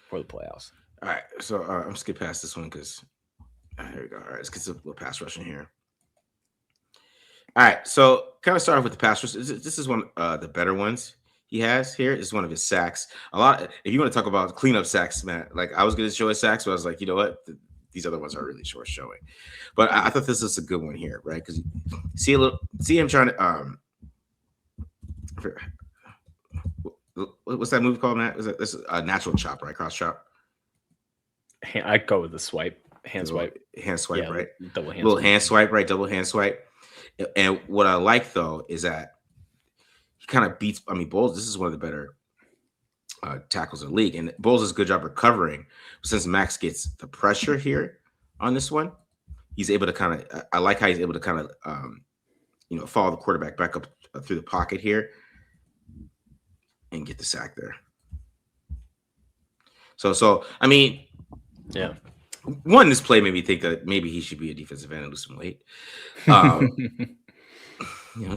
B: for the playoffs.
A: All right, so I'm skip past this one because here we go. All right, let's get a little pass rushing here. All right, so kind of start off with the pass rush. This is one of the better ones he has here. This is one of his sacks. If you want to talk about cleanup sacks, man, like I was going to show his sacks, but I was like, you know what? These other ones are really short showing. But I thought this was a good one here, right? Because see him trying to what's that move called, Matt? This is a natural chop, right? Cross chop.
B: I'd go with the swipe, hand swipe,
A: right?
B: Double hand,
A: little hand swipe, right? Double hand swipe. And what I like though is that he kind of beats. I mean, Bowles. This is one of the better tackles in the league, and Bowles does a good job recovering. Since Max gets the pressure here on this one, he's able to kind of. I like how he's able to kind of, follow the quarterback back up through the pocket here and get the sack there. So I mean,
B: yeah.
A: This play made me think that maybe he should be a defensive end and lose some weight. Get him a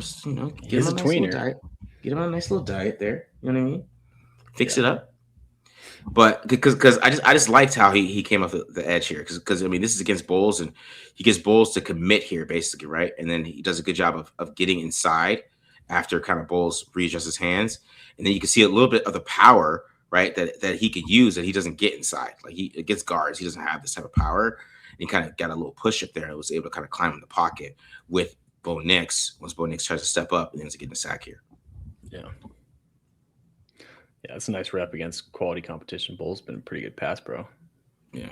A: tweener. Diet. Get him on a nice little diet there. You know what I mean? Fix it up. But because I just liked how he came off the edge here. Because I mean, this is against Bowles, and he gets Bowles to commit here, basically, right? And then he does a good job of getting inside after kind of Bowles readjusts his hands. And then you can see a little bit of the power, right, that he could use that he doesn't get inside. Like against guards, he doesn't have this type of power. And he kind of got a little push up there and was able to kind of climb in the pocket with Bo Nix. Once Bo Nix tries to step up and ends up getting a sack here.
B: Yeah. Yeah, it's a nice rep against quality competition. Bowles been a pretty good pass, bro.
A: Yeah.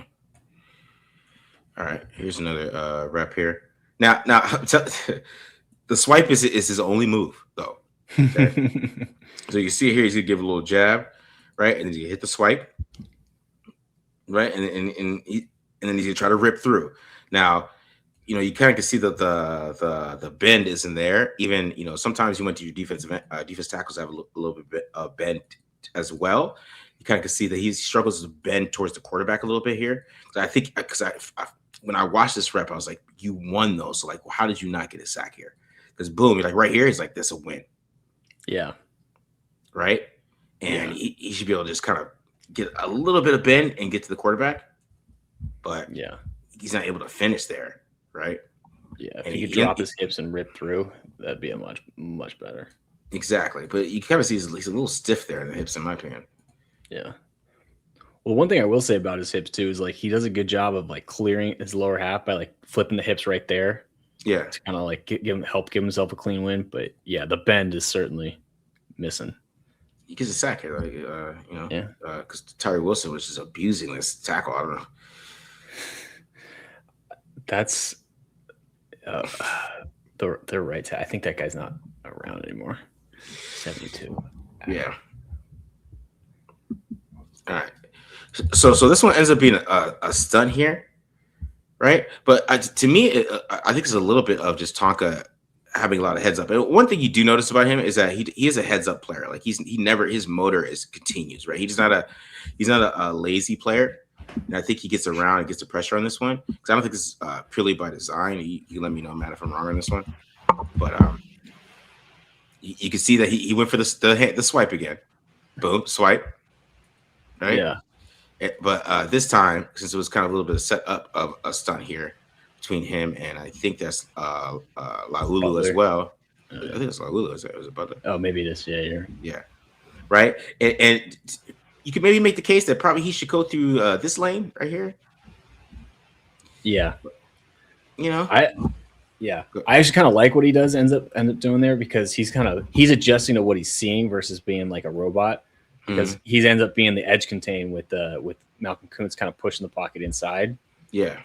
A: All right, here's another rep here. Now, the swipe is his only move, though. Okay? So you see here, he's gonna give a little jab, right, and then you hit the swipe, right, and then he's gonna try to rip through. Now, you kind of can see that the bend isn't there. Even sometimes you went to your defense tackles have a little bit of bend as well. You kind of can see that he struggles to bend towards the quarterback a little bit here. I think because when I watched this rep, I was like, you won those. So like, well, how did you not get a sack here? Because boom, you're like right here. He's like, that's a win.
B: Yeah.
A: Right. And he should be able to just kind of get a little bit of bend and get to the quarterback. But he's not able to finish there. Right.
B: Yeah. If he could drop his hips and rip through, that'd be a much, much better.
A: Exactly. But you kind of see he's a little stiff there in the hips, in my opinion.
B: Yeah. Well, one thing I will say about his hips too is like he does a good job of like clearing his lower half by like flipping the hips right there.
A: Yeah.
B: To kind of like give himself a clean win. But yeah, the bend is certainly missing.
A: He gets a sack here, because Tyree Wilson was just abusing this tackle. I don't know.
B: That's they're right. I think that guy's not around anymore. 72.
A: Yeah. All right. So this one ends up being a stunt here, right? But to me, I think it's a little bit of just Tonka having a lot of heads up. And one thing you do notice about him is that he is a heads up player. Like his motor continues, right? He's not a lazy player. And I think he gets around and gets the pressure on this one because I don't think this is purely by design. You let me know, Matt, if I'm wrong on this one. But you can see that he went for the swipe again. Boom, swipe. Right?
B: Yeah.
A: But this time, since it was kind of a little bit of set up of a stunt here between him and I think that's Laulu as well. I think it's Laulu. Is it Butler?
B: Oh, maybe it is.
A: Yeah. Right. And you could maybe make the case that probably he should go through this lane right here.
B: Yeah.
A: I
B: actually kind of like what he does end up doing there because he's adjusting to what he's seeing versus being like a robot. Because he ends up being the edge contain with Malcolm Kuntz kind of pushing the pocket inside.
A: Yeah.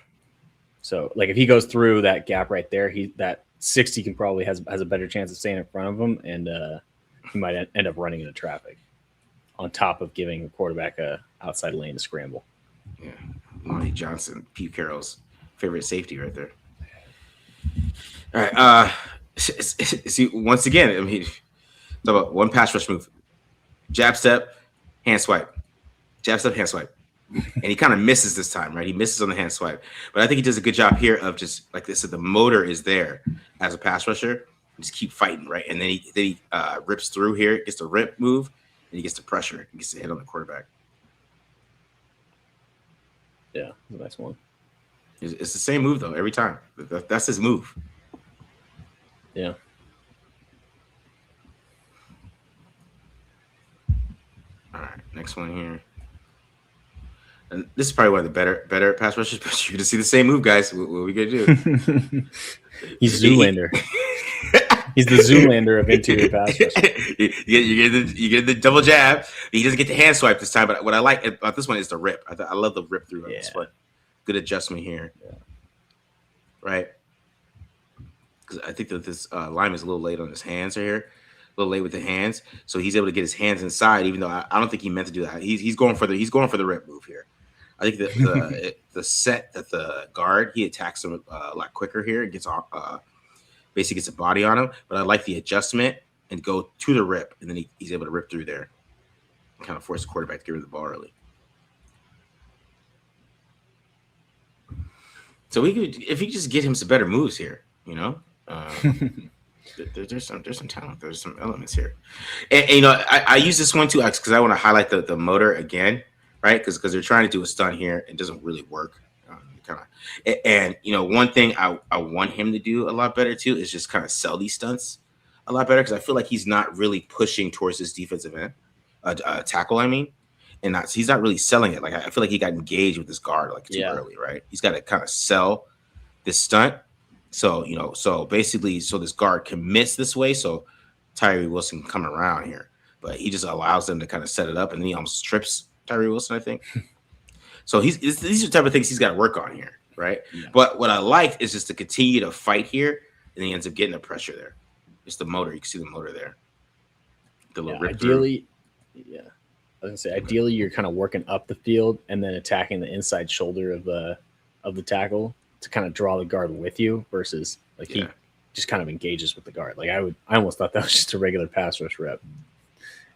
B: So like if he goes through that gap right there, that 60 can probably has a better chance of staying in front of him, and he might end up running into traffic. On top of giving the quarterback a outside lane to scramble.
A: Yeah, Lonnie Johnson, Pete Carroll's favorite safety right there. All right. See, once again, I mean, talk about one pass rush move. Jab step, hand swipe. Jab step, hand swipe. And he kind of misses this time, right? He misses on the hand swipe, but I think he does a good job here of just like this. So the motor is there as a pass rusher. Just keep fighting, right? And then he rips through here, gets the rip move, and he gets the pressure. He gets the hit on the quarterback.
B: Yeah, the next one.
A: It's the same move though every time. That's his move.
B: Yeah.
A: All right, next one here. And this is probably one of the better pass rushers, but you're gonna see the same move, guys. What are we gonna do?
B: He's Zoolander. He's the Zoolander of interior pass rushers.
A: You get the double jab. He doesn't get the hand swipe this time, but what I like about this one is the rip. I love the rip through on this one. Good adjustment here, right? Because I think that this lineman is a little late on his hands here, a little late with the hands, so he's able to get his hands inside. Even though I don't think he meant to do that. He's going for the rip move here. I think that the set that the guard he attacks him a lot quicker here. It gets basically gets a body on him, but I like the adjustment and go to the rip, and then he's able to rip through there, and kind of force the quarterback to get rid of the ball early. So we could, if you just get him some better moves here, you know, there's some talent, there's some elements here, and you know, I use this one too because I want to highlight the motor again, right? Because they're trying to do a stunt here, it doesn't really work. And you know, one thing I want him to do a lot better too is just kind of sell these stunts a lot better because I feel like he's not really pushing towards his defensive end tackle. I mean, and he's not really selling it. Like I feel like he got engaged with this guard like too early, right? He's got to kind of sell this stunt. So you know, so basically, so this guard can miss this way, so Tyree Wilson can come around here, but he just allows them to kind of set it up, and then he almost trips Tyree Wilson, I think. So these are the type of things he's got to work on here, right? Yeah. But what I like is just to continue to fight here, and he ends up getting the pressure there. It's the motor. You can see the motor there. The little rip
B: ideally, through. I was gonna say ideally you're kind of working up the field and then attacking the inside shoulder of the tackle to kind of draw the guard with you versus like he just kind of engages with the guard. Like I almost thought that was just a regular pass rush rep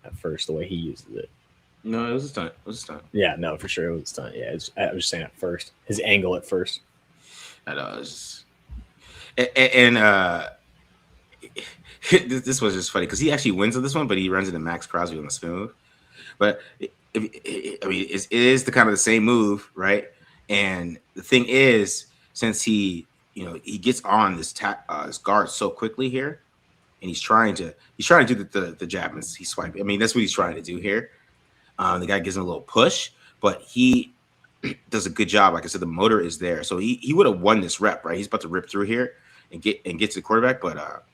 B: at first, the way he uses it.
A: No, it was a stunt.
B: Yeah, no, for sure it was a stunt. Yeah, I was just saying at first. His angle at first.
A: I know. This was just funny because he actually wins on this one, but he runs into Max Crosby on the spin move. But it is the kind of the same move, right? And the thing is, since he gets on this guard so quickly here, and he's trying to do the jab and he swipe. I mean, that's what he's trying to do here. The guy gives him a little push, but he does a good job. Like I said, the motor is there, so he would have won this rep, right? He's about to rip through here and get to the quarterback, but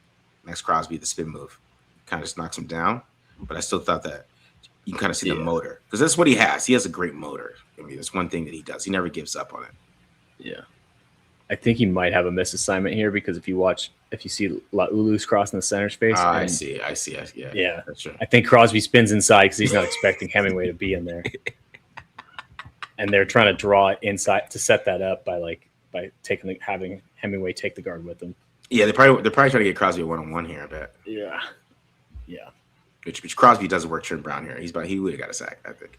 A: Max Crosby, the spin move, kind of just knocks him down. But I still thought that you can kind of see the motor because that's what he has. He has a great motor. I mean, that's one thing that he does. He never gives up on it.
B: Yeah, I think he might have a misassignment here because if you see Laulu's crossing the center space.
A: I see.
B: Yeah,
A: that's true.
B: I think Crosby spins inside because he's not expecting Hemingway to be in there, and they're trying to draw it inside to set that up by having Hemingway take the guard with them. Yeah,
A: they're probably trying to get Crosby 1-on-1 here. I bet.
B: Yeah.
A: Which Crosby doesn't work Trent Brown here. He would have got a sack, I think.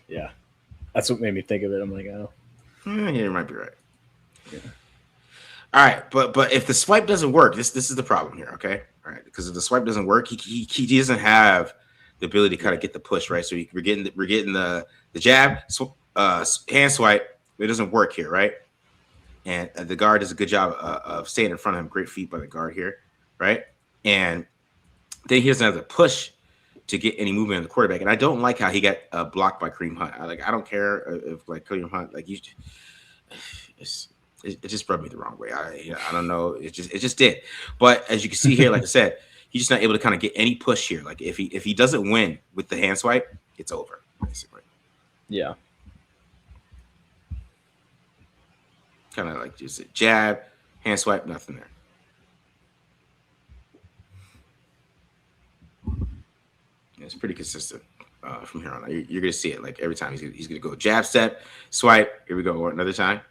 B: Yeah. That's what made me think of it. I'm like, oh.
A: Yeah, you might be right. Yeah. All right, but if the swipe doesn't work, this is the problem here, okay? All right, because if the swipe doesn't work, he doesn't have the ability to kind of get the push, right? So we're getting the jab, hand swipe, but it doesn't work here, right? And the guard does a good job of staying in front of him. Great feet by the guard here, right? And then he doesn't have the push to get any movement in the quarterback. And I don't like how he got blocked by Kareem Hunt. I don't care if like Kareem Hunt, like it just rubbed me the wrong way. I don't know. It just did. But as you can see here, like I said, he's just not able to kind of get any push here. Like if he doesn't win with the hand swipe, it's over basically.
B: Yeah.
A: Kind of like just a jab, hand swipe, nothing there. It's pretty consistent from here on out. You're going to see it like every time. He's going to go jab step, swipe. Here we go. Another time.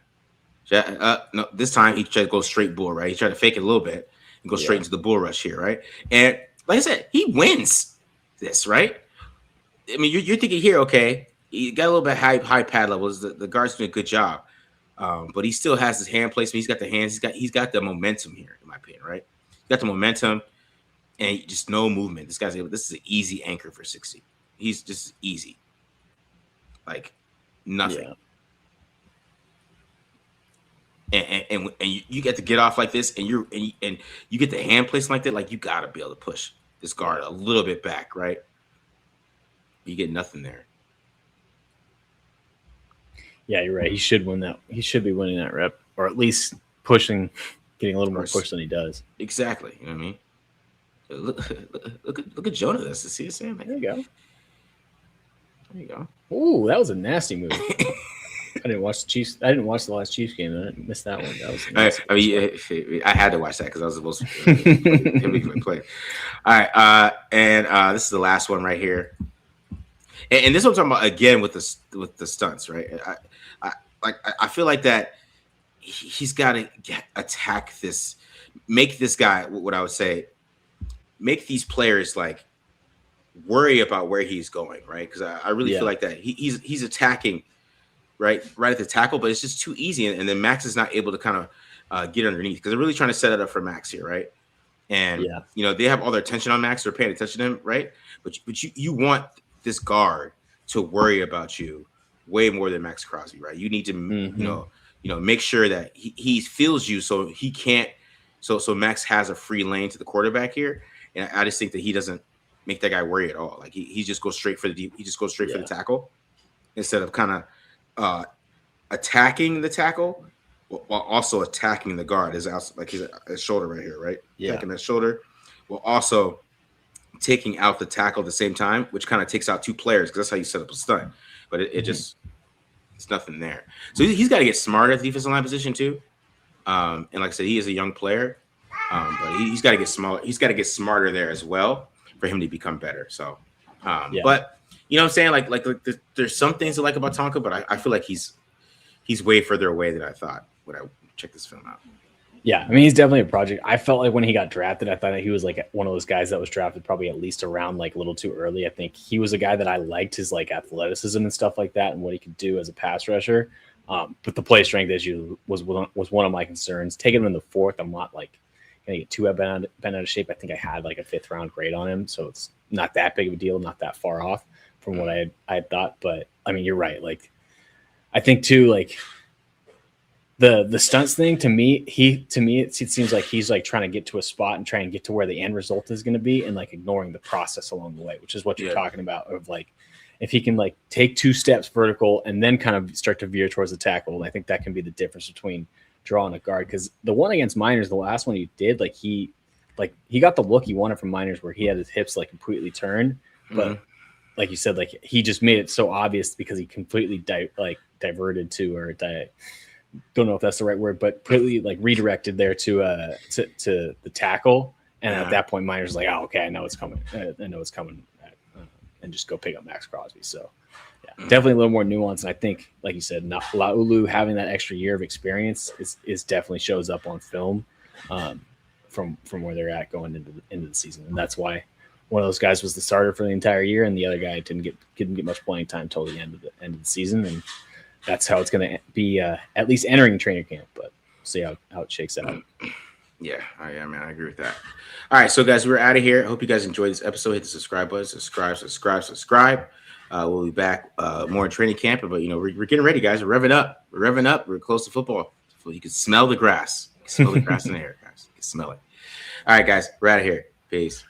A: No, this time he tried to go straight bull, right? He tried to fake it a little bit and go straight into the bull rush here, right? And like I said, he wins this, right? I mean, you're thinking here, okay, he got a little bit high pad levels. The guard's doing a good job, but he still has his hand placement. He's got the hands. He's got the momentum here, in my opinion. Right, he's got the momentum and just no movement. This guy's able. This is an easy anchor for 60. He's just easy, like nothing. Yeah. And you get to get off like this, and you get the hand placement like that. Like you got to be able to push this guard a little bit back, right? You get nothing there.
B: Yeah, you're right. He should win that. He should be winning that rep, or at least pushing, getting a little more push than he does.
A: Exactly. You know what I mean? Look at Jonah. This to see his Sam.
B: There you go.
A: There you go.
B: Ooh, that was a nasty move. I didn't watch the Chiefs. I didn't watch the last Chiefs game. I missed that one. That was.
A: I had to watch that because I was supposed to play. All right, and this is the last one right here. And this is what I'm talking about again with the stunts, right? I feel like that he's got to attack this, make this guy, what I would say, make these players like worry about where he's going, right? Because I really feel like that he's attacking right at the tackle, but it's just too easy, and then Max is not able to kind of get underneath because they're really trying to set it up for Max here, right? And they have all their attention on Max, they're paying attention to him, right? But you want this guard to worry about you way more than Max Crosby, right? You need to make sure that he feels you so he can't so Max has a free lane to the quarterback here. And I just think that he doesn't make that guy worry at all. Like he just goes straight for the for the tackle instead of kind of attacking the tackle while also attacking the guard. His shoulder right here, right? Attacking that shoulder while also taking out the tackle at the same time, which kind of takes out two players because that's how you set up a stunt. But it just it's nothing there. So he's got to get smarter at the defensive line position too. And like I said, he is a young player, but he's got to get small. He's got to get smarter there as well for him to become better. So, but you know what I'm saying? Like there's some things I like about Tonka, but I feel like he's way further away than I thought when I checked this film out.
B: Yeah, I mean, he's definitely a project. I felt like when he got drafted, I thought that he was like one of those guys that was drafted probably at least around like a little too early. I think he was a guy that I liked his like athleticism and stuff like that and what he could do as a pass rusher. But the play strength issue was one of my concerns. Taking him in the fourth, I'm not like going to get too bent out of shape. I think I had like a 5th round grade on him, so it's not that big of a deal, not that far off from what I had thought. But I mean, you're right. Like, I think too, like. The stunts thing to me, it seems like he's like trying to get to a spot and try and get to where the end result is going to be, and like ignoring the process along the way, which is what you're talking about. Of like, if he can like take 2 steps vertical and then kind of start to veer towards the tackle, I think that can be the difference between drawing a guard. Because the one against Miners, the last one he did, like he got the look he wanted from Miners, where he had his hips like completely turned, but like you said, like he just made it so obvious because he completely diverted to or. Don't know if that's the right word, but completely like redirected there to the tackle. And at that point, Miner's like, oh, okay, I know it's coming. And just go pick up Max Crosby. So definitely a little more nuance. And I think, like you said, Laulu having that extra year of experience is definitely shows up on film from where they're at going into the season. And that's why one of those guys was the starter for the entire year, and the other guy didn't get much playing time until the end of the season. And that's how it's going to be, at least entering training camp. But we'll see how it shakes out.
A: Yeah, man, I agree with that. All right, so guys, we're out of here. I hope you guys enjoyed this episode. Hit the subscribe button. Subscribe. We'll be back more in training camp. But we're getting ready, guys. We're revving up. We're close to football. So you can smell the grass. You can smell the grass in the air, guys. You can smell it. All right, guys, we're out of here. Peace.